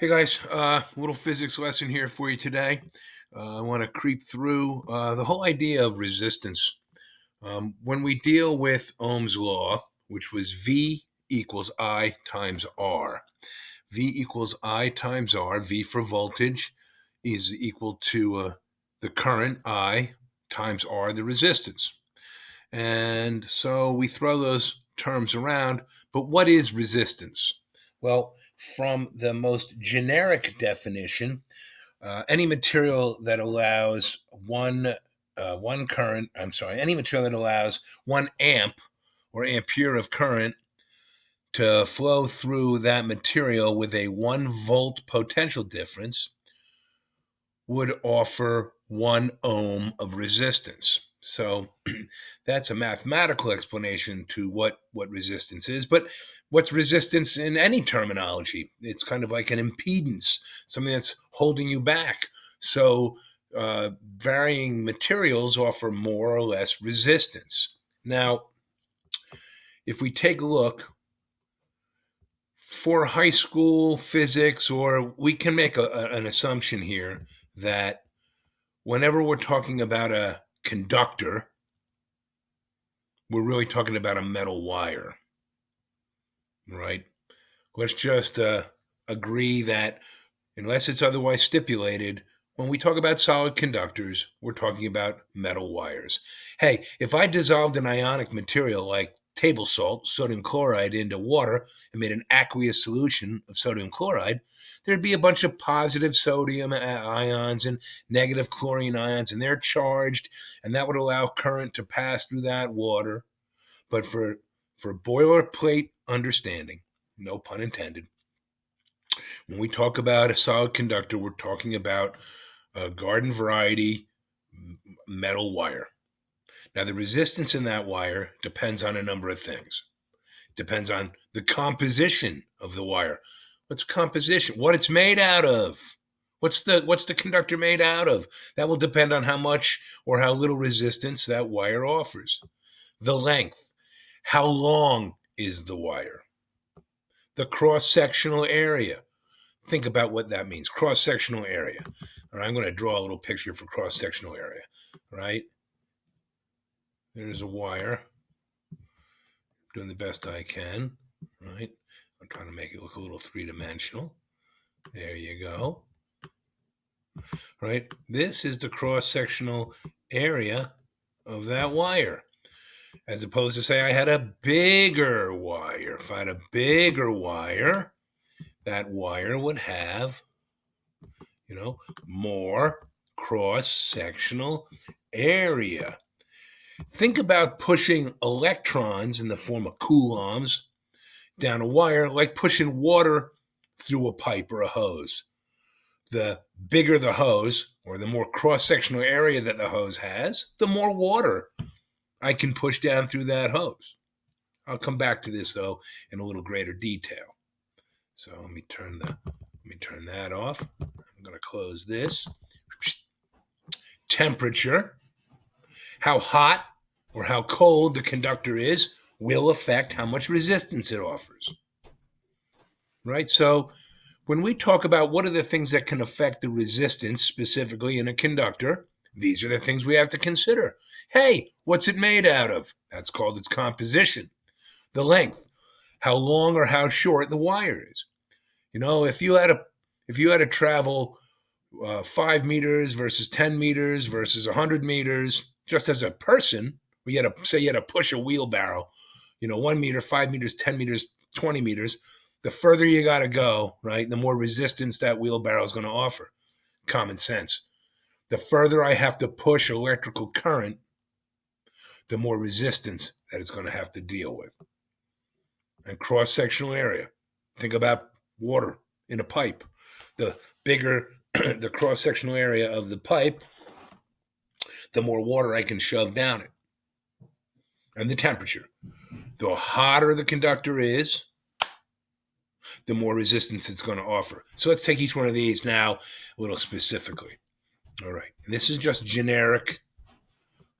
Hey guys, little physics lesson here for you today. I want to creep through the whole idea of resistance. When we deal with Ohm's law, which was V equals I times R, V equals I times R, V for voltage, is equal to the current I times R, the resistance. And so we throw those terms around, but what is resistance? Well, from the most generic definition, any material that allows one current, any material that allows 1 amp or ampere of current to flow through that material with a 1 volt potential difference would offer 1 ohm of resistance. So that's a mathematical explanation to what resistance is. But what's resistance in any terminology? It's kind of like an impedance, something that's holding you back. So varying materials offer more or less resistance. Now, if we take a look for high school physics, or we can make an assumption here that whenever we're talking about a conductor, we're really talking about a metal wire, right? Let's just agree that unless it's otherwise stipulated, when we talk about solid conductors, we're talking about metal wires. Hey, if I dissolved an ionic material like table salt, sodium chloride, into water and made an aqueous solution of sodium chloride, there'd be a bunch of positive sodium ions and negative chlorine ions, and they're charged, and that would allow current to pass through that water. But for boilerplate understanding, no pun intended, when we talk about a solid conductor, we're talking about a garden variety metal wire. Now, the resistance in that wire depends on a number of things. It depends on the composition of the wire. What's composition? What it's made out of. What's the conductor made out of? That will depend on how much or how little resistance that wire offers. The length. How long is the wire? The cross-sectional area. Think about what that means. Cross-sectional area. All right, I'm going to draw a little picture for cross-sectional area. All right. There's a wire. Doing the best I can. Right. I'm trying to make it look a little three-dimensional. There you go. Right. This is the cross-sectional area of that wire. As opposed to, say, I had a bigger wire. If I had a bigger wire, that wire would have, more cross-sectional area. Think about pushing electrons in the form of coulombs down a wire, like pushing water through a pipe or a hose. The bigger the hose, or the more cross-sectional area that the hose has, the more water I can push down through that hose. I'll come back to this, though, in a little greater detail. So let me turn that off. I'm going to close this. Temperature. How hot or how cold the conductor is will affect how much resistance it offers. Right? So when we talk about what are the things that can affect the resistance specifically in a conductor, these are the things we have to consider. Hey, what's it made out of? That's called its composition. The length, how long or how short the wire is. If you had to travel 5 meters versus 10 meters versus 100 meters, just as a person, you had to push a wheelbarrow, 1 meter, 5 meters, 10 meters, 20 meters. The further you got to go, right, the more resistance that wheelbarrow is going to offer. Common sense. The further I have to push electrical current, the more resistance that it's going to have to deal with. And cross-sectional area. Think about water in a pipe. The bigger the cross-sectional area of the pipe, the more water I can shove down it. And the temperature. The hotter the conductor is, the more resistance it's going to offer. So let's take each one of these now a little specifically. All right. And this is just generic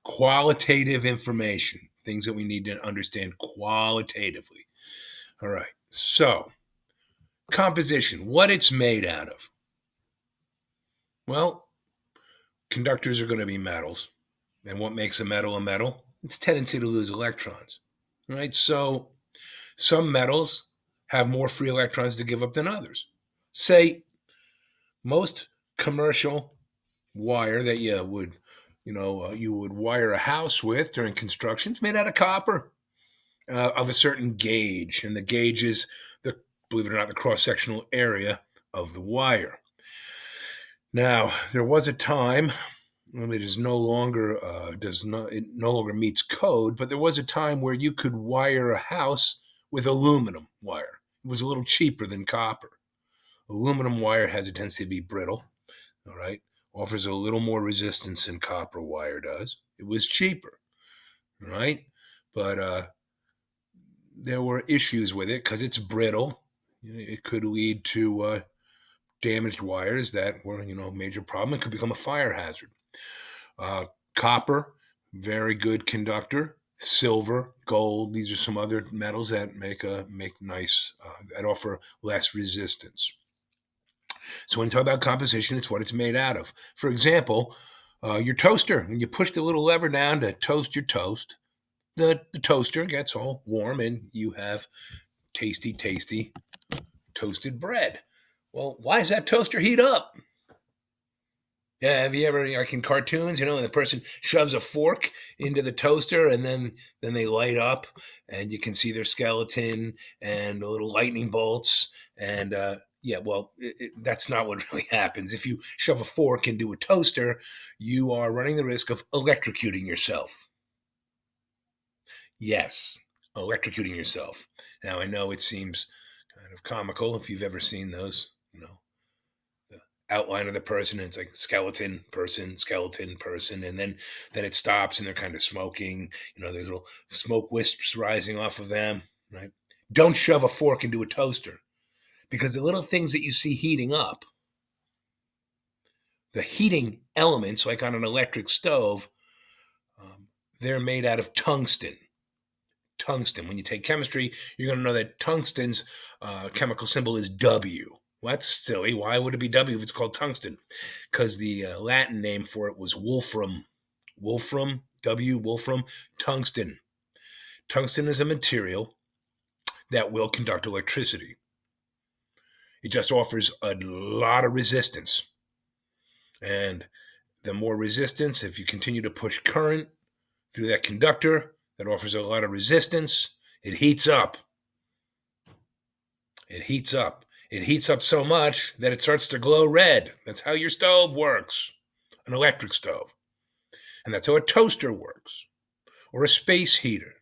qualitative information, things that we need to understand qualitatively. All right. So Composition, what it's made out of. Well, conductors are going to be metals. And what makes a metal a metal? Its tendency to lose electrons. Right? So some metals have more free electrons to give up than others. Say most commercial wire that you would wire a house with during construction is made out of copper of a certain gauge, and the gauge is the believe it or not the cross sectional area of the wire. Now there was a time when it is no longer it no longer meets code, but there was a time where you could wire a house with aluminum wire. It was a little cheaper than copper. Aluminum wire has a tendency to be brittle, all right, offers a little more resistance than copper wire does. It was cheaper, right? But there were issues with it because it's brittle. It could lead to damaged wires that were, a major problem. It could become a fire hazard. Copper, very good conductor. Silver, gold. These are some other metals that make nice that offer less resistance. So when you talk about composition, it's what it's made out of. For example, your toaster. When you push the little lever down to toast your toast, the toaster gets all warm, and you have tasty toasted bread. Well, why does that toaster heat up? Yeah, have you ever, like in cartoons, when the person shoves a fork into the toaster and then they light up, and you can see their skeleton and the little lightning bolts. And yeah, well, that's not what really happens. If you shove a fork into a toaster, you are running the risk of electrocuting yourself. Yes, electrocuting yourself. Now, I know it seems kind of comical if you've ever seen those, the outline of the person, and it's like skeleton person, and then it stops, and they're kind of smoking. There's little smoke wisps rising off of them, right? Don't shove a fork into a toaster, because the little things that you see heating up, the heating elements, like on an electric stove, they're made out of tungsten. When you take chemistry, you're going to know that tungsten's chemical symbol is W. Well, that's silly. Why would it be W if it's called tungsten? Because the Latin name for it was wolfram. Wolfram, tungsten. Tungsten is a material that will conduct electricity. It just offers a lot of resistance. And the more resistance, if you continue to push current through that conductor that offers a lot of resistance, it heats up. It heats up so much that it starts to glow red. That's how your stove works, an electric stove. And that's how a toaster works, or a space heater.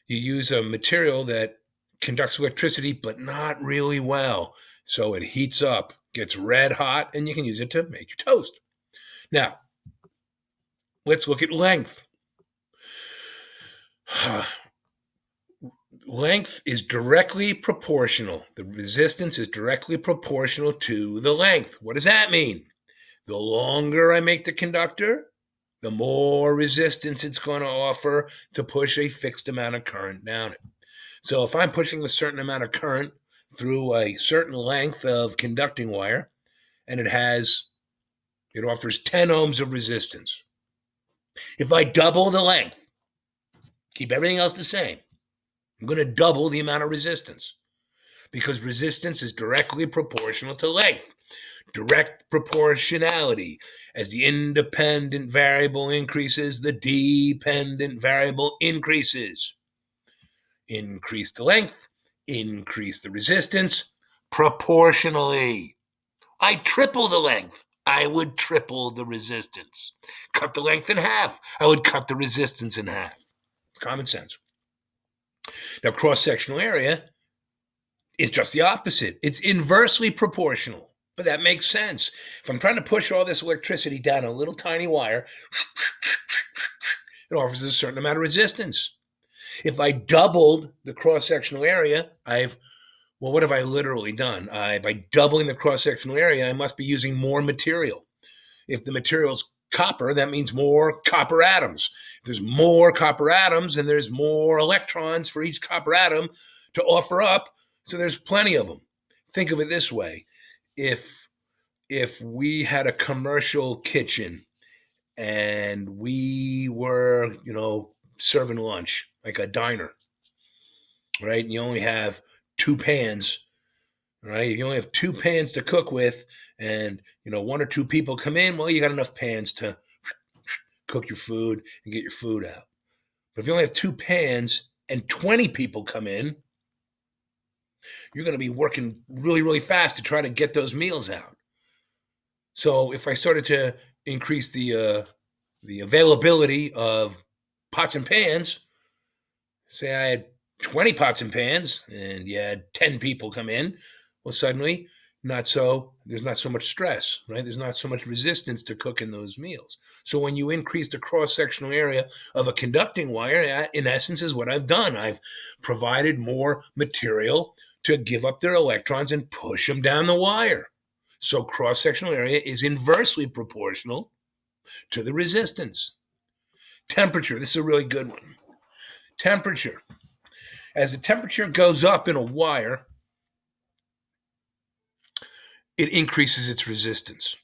You use a material that conducts electricity, but not really well. So it heats up, gets red hot, and you can use it to make your toast. Now, let's look at length. Length is directly proportional. The resistance is directly proportional to the length. What does that mean? The longer I make the conductor, the more resistance it's going to offer to push a fixed amount of current down it. So if I'm pushing a certain amount of current through a certain length of conducting wire, and it offers 10 ohms of resistance. If I double the length, keep everything else the same, I'm going to double the amount of resistance, because resistance is directly proportional to length. Direct proportionality. As the independent variable increases, the dependent variable increases. Increase the length, increase the resistance proportionally. I triple the length, I would triple the resistance. Cut the length in half, I would cut the resistance in half. It's common sense. Now, cross-sectional area is just the opposite. It's inversely proportional, but that makes sense. If I'm trying to push all this electricity down a little tiny wire, it offers a certain amount of resistance. If I doubled the cross-sectional area, what have I literally done? By doubling the cross-sectional area, I must be using more material. If the material's copper, that means more copper atoms. If there's more copper atoms, then there's more electrons for each copper atom to offer up, so there's plenty of them. Think of it this way. If we had a commercial kitchen and we were, serving lunch, like a diner, right? And you only have two pans, right? If you only have two pans to cook with, and one or two people come in, well, you got enough pans to cook your food and get your food out. But if you only have two pans and 20 people come in, you're going to be working really, really fast to try to get those meals out. So if I started to increase the availability of pots and pans, say I had 20 pots and pans and you had 10 people come in, well, suddenly there's not so much stress, right? There's not so much resistance to cooking those meals. So when you increase the cross-sectional area of a conducting wire, that in essence is what I've done. I've provided more material to give up their electrons and push them down the wire. So cross-sectional area is inversely proportional to the resistance. Temperature, this is a really good one. Temperature. As the temperature goes up in a wire, it increases its resistance.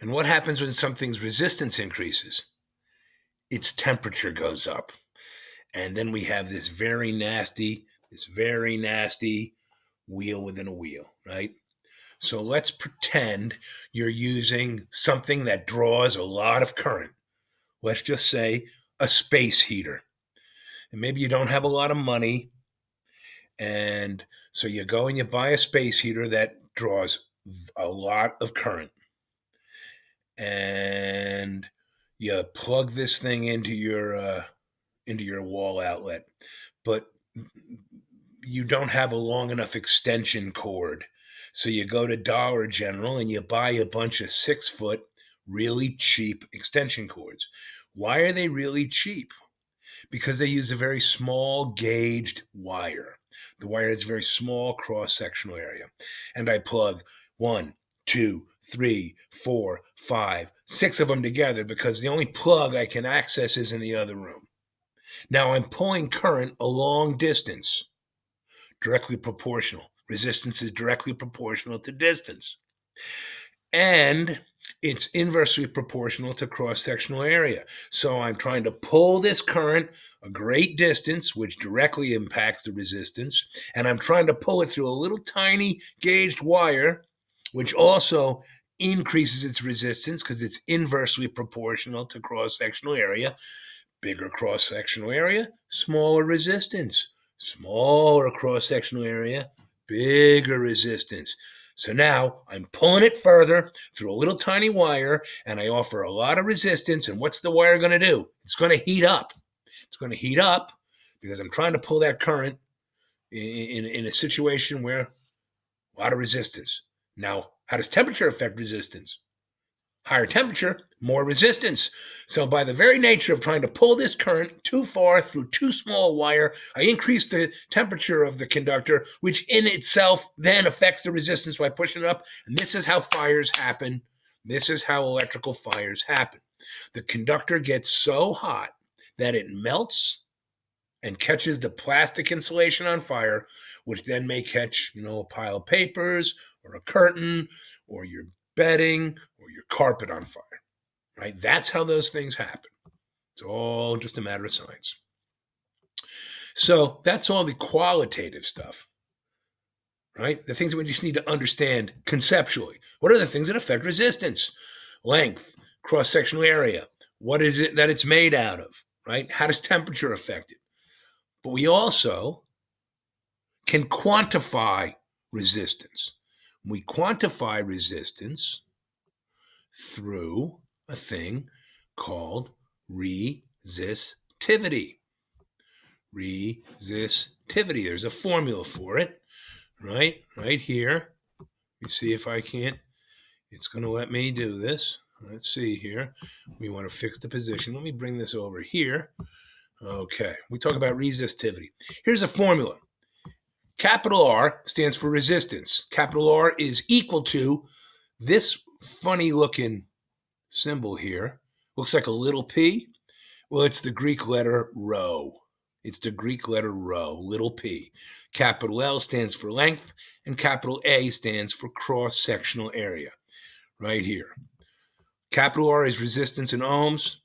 And what happens when something's resistance increases? Its temperature goes up. And then we have this very nasty wheel within a wheel, right? So let's pretend you're using something that draws a lot of current. Let's just say a space heater. And maybe you don't have a lot of money. And so you go and you buy a space heater that draws a lot of current. And you plug this thing into your wall outlet. But you don't have a long enough extension cord. So you go to Dollar General and you buy a bunch of 6-foot, really cheap extension cords. Why are they really cheap? Because they use a very small gauged wire. The wire has a very small cross-sectional area. And I plug 1, 2, 3, 4, 5, 6 of them together because the only plug I can access is in the other room. Now I'm pulling current a long distance, directly proportional. Resistance is directly proportional to distance. And it's inversely proportional to cross-sectional area. So I'm trying to pull this current a great distance, which directly impacts the resistance, and I'm trying to pull it through a little tiny gauged wire, which also increases its resistance because it's inversely proportional to cross-sectional area. Bigger cross-sectional area, smaller resistance. Smaller cross-sectional area, bigger resistance. So now I'm pulling it further through a little tiny wire, and I offer a lot of resistance. And what's the wire going to do? It's going to heat up. It's going to heat up because I'm trying to pull that current in a situation where a lot of resistance. Now, how does temperature affect resistance? Higher temperature, more resistance. So by the very nature of trying to pull this current too far through too small a wire, I increase the temperature of the conductor, which in itself then affects the resistance by pushing it up. And this is how fires happen. This is how electrical fires happen. The conductor gets so hot that it melts and catches the plastic insulation on fire, which then may catch, a pile of papers or a curtain or your bedding or your carpet on fire, right? That's how those things happen. It's all just a matter of science. So that's all the qualitative stuff, right? The things that we just need to understand conceptually. What are the things that affect resistance? Length, cross-sectional area. What is it that it's made out of, right? How does temperature affect it? But we also can quantify resistance. We quantify resistance through a thing called resistivity. Resistivity. There's a formula for it, right? Right here. You see if I can't. It's going to let me do this. Let's see here. We want to fix the position. Let me bring this over here. Okay. We talk about resistivity. Here's a formula. Capital R stands for resistance. Capital R is equal to this funny looking symbol here. Looks like a little p. Well, it's the Greek letter rho. It's the Greek letter rho, little p. Capital L stands for length, and capital A stands for cross-sectional area, right here. Capital R is resistance in ohms.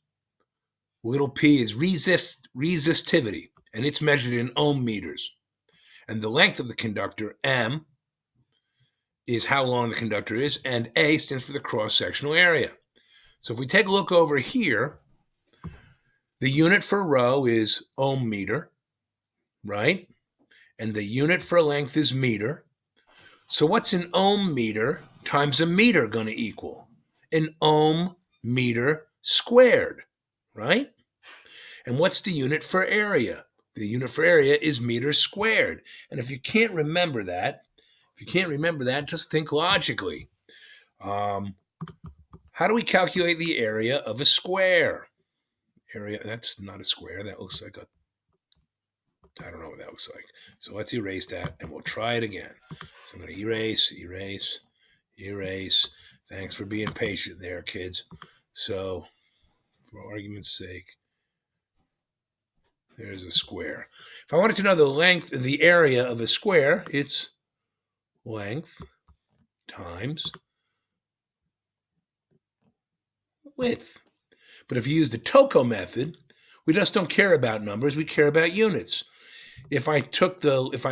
Little p is resistivity, and it's measured in ohm meters. And the length of the conductor, M, is how long the conductor is, and A stands for the cross-sectional area. So if we take a look over here, the unit for rho is ohm meter, right? And the unit for length is meter. So what's an ohm meter times a meter going to equal? An ohm meter squared, right? And what's the unit for area? The unit for area is meters squared. And if you can't remember that, just think logically. How do we calculate the area of a square? Area, that's not a square. That looks like I don't know what that looks like. So let's erase that and we'll try it again. So I'm going to erase. Thanks for being patient there, kids. So for argument's sake, there's a square. If I wanted to know the area of a square, it's length times width. But if you use the Tocco method, we just don't care about numbers, we care about units. If I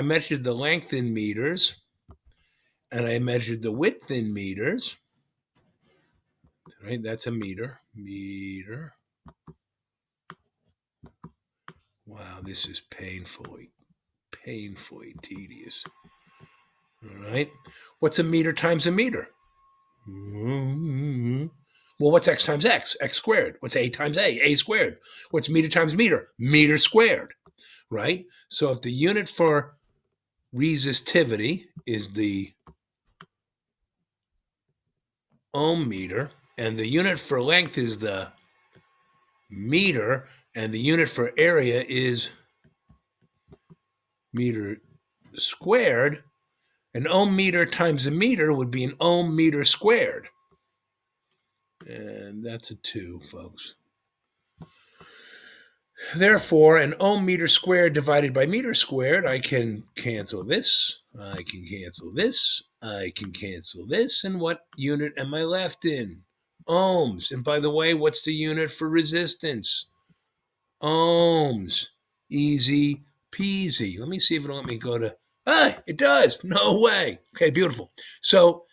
measured the length in meters and I measured the width in meters, right? That's a meter. Wow, this is painfully tedious. All right. What's a meter times a meter? Well, what's x times x? X squared. What's a times a? A squared. What's meter times meter? Meter squared, right? So if the unit for resistivity is the ohm meter, and the unit for length is the meter, and the unit for area is meter squared, an ohm meter times a meter would be an ohm meter squared. And that's a 2, folks. Therefore, an ohm meter squared divided by meter squared, I can cancel this, I can cancel this, I can cancel this, and what unit am I left in? Ohms. And by the way, what's the unit for resistance? Ohms. Easy peasy. Let me see if it'll let me go to, it does. No way. Okay, beautiful. So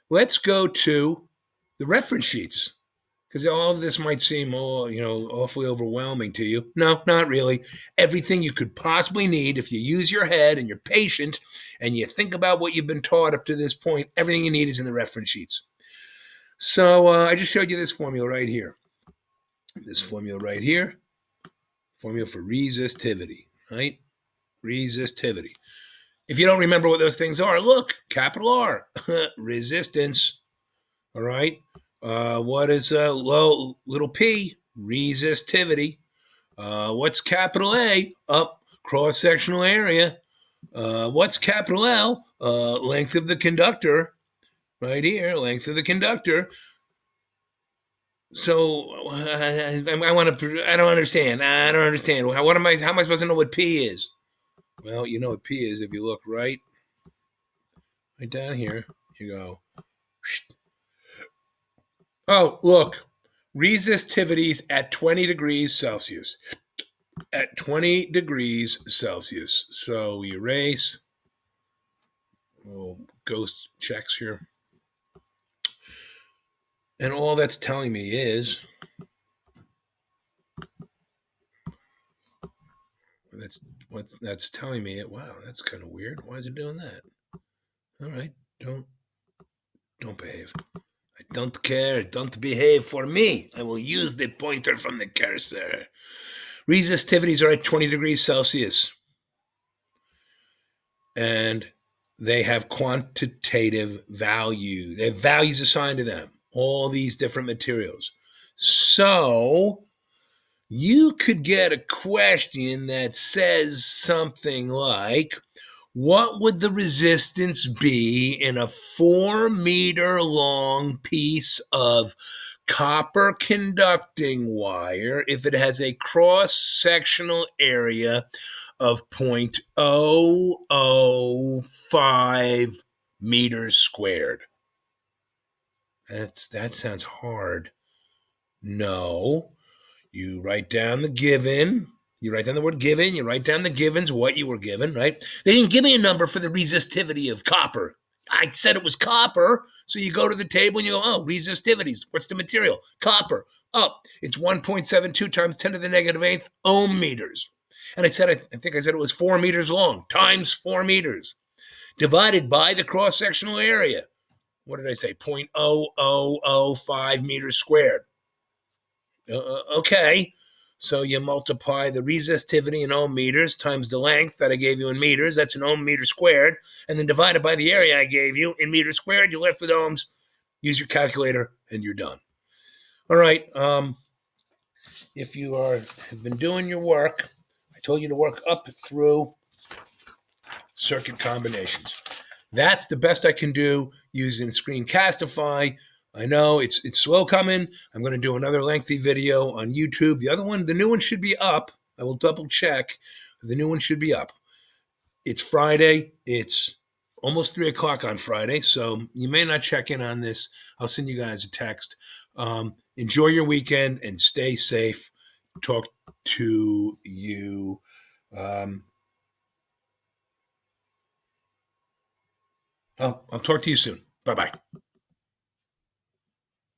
let's go to the reference sheets, because all of this might seem awfully overwhelming to you. No, not really. Everything you could possibly need, if you use your head and you're patient and you think about what you've been taught up to this point, everything you need is in the reference sheets. So I just showed you this formula right here. Formula for resistivity, right? Resistivity. If you don't remember what those things are, look, capital R, resistance, all right? What is little p? Resistivity. What's capital A? Cross-sectional area. What's capital L? Length of the conductor. Right here, length of the conductor. So I don't understand. How am I supposed to know what P is? Well, you know what P is if you look right down here. You go. Oh, look. Resistivities at 20 degrees Celsius. At 20 degrees Celsius. So we erase. Ghost checks here. And all that's telling me is that's telling me. Wow, that's kind of weird. Why is it doing that? All right, don't behave. I don't care. Don't behave for me. I will use the pointer from the cursor. Resistivities are at 20 degrees Celsius. And they have quantitative value. They have values assigned to them, all these different materials. So you could get a question that says something like, what would the resistance be in a 4-meter long piece of copper conducting wire if it has a cross-sectional area of 0.005 meters squared. That sounds hard. No. You write down the given. You write down the word given. You write down the givens, what you were given, right? They didn't give me a number for the resistivity of copper. I said it was copper. So you go to the table and you go, oh, resistivities. What's the material? Copper. Oh, it's 1.72 times 10 to the negative 8th ohm meters. And I think I said it was 4 meters long times 4 meters divided by the cross-sectional area. What did I say? 0.0005 meters squared. Okay. So you multiply the resistivity in ohm meters times the length that I gave you in meters. That's an ohm meter squared. And then divided by the area I gave you in meters squared. You're left with ohms. Use your calculator and you're done. All right. If you have been doing your work, I told you to work up through circuit combinations. That's the best I can do using Screencastify. I know it's slow coming. I'm going to do another lengthy video on YouTube. The new one should be up. I will double check. The new one should be up. It's Friday. It's almost 3:00 on Friday, so you may not check in on this. I'll send you guys a text. Enjoy your weekend and stay safe. Talk to you. I'll talk to you soon. Bye-bye.